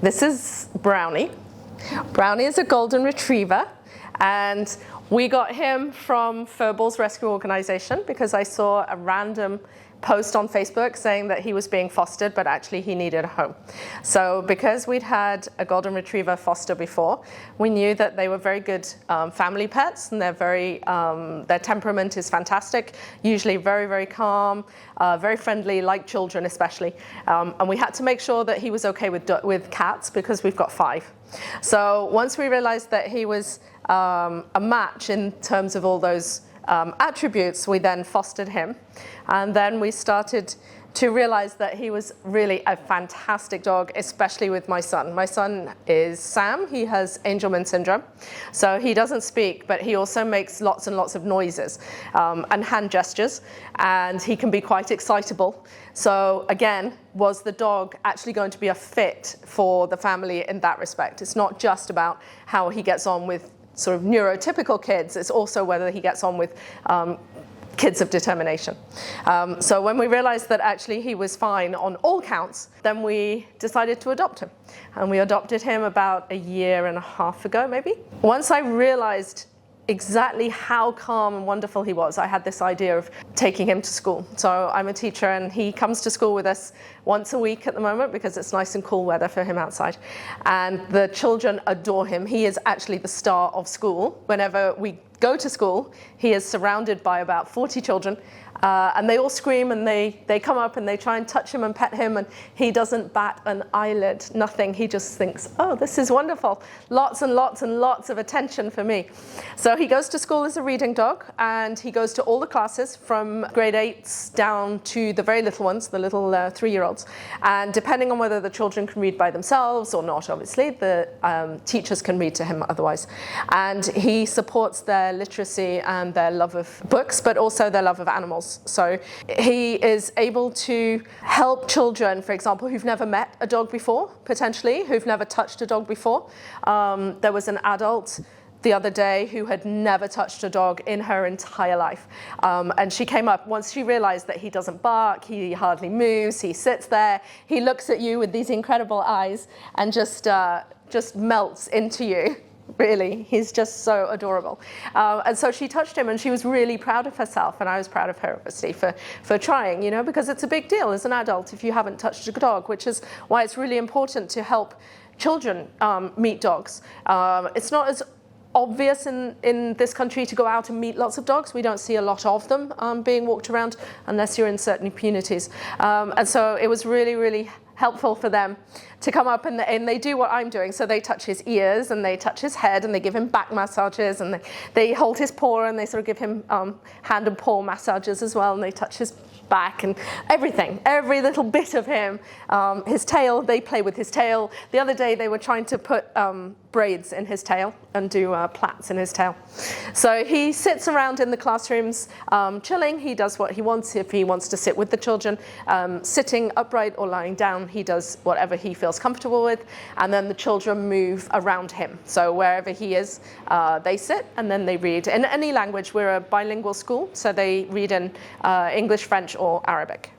This is Brownie. Brownie is a golden retriever, and we got him from Furballs Rescue Organization because I saw a random post on Facebook saying that he was being fostered, but actually he needed a home. So because we'd had a golden retriever foster before, we knew that they were very good family pets, and their temperament is fantastic, usually very, very calm, very friendly, like children especially. And we had to make sure that he was okay with cats because we've got 5. So once we realized that he was a match in terms of all those attributes, we then fostered him, and then we started to realize that he was really a fantastic dog, especially with my son. My son is Sam. He has Angelman syndrome, so he doesn't speak, but he also makes lots and lots of noises and hand gestures, and he can be quite excitable. So again, was the dog actually going to be a fit for the family in that respect? It's not just about how he gets on with sort of neurotypical kids, it's also whether he gets on with kids of determination. So when we realized that actually he was fine on all counts, then we decided to adopt him. And we adopted him about 1.5 years ago, maybe. Once I realized exactly how calm and wonderful he was, I had this idea of taking him to school. So I'm a teacher, and he comes to school with us once a week at the moment because it's nice and cool weather for him outside. And the children adore him. He is actually the star of school. Whenever we go to school, he is surrounded by about 40 children, and they all scream, and they come up and they try and touch him and pet him, and he doesn't bat an eyelid, nothing. He just thinks, oh, this is wonderful. Lots and lots and lots of attention for me. So he goes to school as a reading dog, and he goes to all the classes from grade 8s down to the very little ones, the little 3-year-olds. And depending on whether the children can read by themselves or not, obviously, the teachers can read to him otherwise. And he supports their literacy and their love of books, but also their love of animals. So he is able to help children, for example, who've never met a dog before, potentially, who've never touched a dog before. There was an adult the other day who had never touched a dog in her entire life. And she came up, once she realized that he doesn't bark, he hardly moves, he sits there, he looks at you with these incredible eyes and just melts into you. Really, he's just so adorable. And so she touched him, and she was really proud of herself, and I was proud of her, obviously, for trying, you know, because it's a big deal as an adult if you haven't touched a dog, which is why it's really important to help children meet dogs. It's not as obvious in this country to go out and meet lots of dogs. We don't see a lot of them being walked around unless you're in certain communities. And so it was really, really helpful for them to come up, and they do what I'm doing. So they touch his ears, and they touch his head, and they give him back massages, and they hold his paw, and they sort of give him hand and paw massages as well, and they touch his back and everything, every little bit of him. His tail, they play with his tail. The other day they were trying to put braids in his tail and do plaits in his tail. So he sits around in the classrooms chilling. He does what he wants. If he wants to sit with the children, sitting upright or lying down, he does whatever he feels comfortable with, and then the children move around him. So wherever he is, they sit, and then they read in any language. We're a bilingual school, so they read in English, French, or Arabic.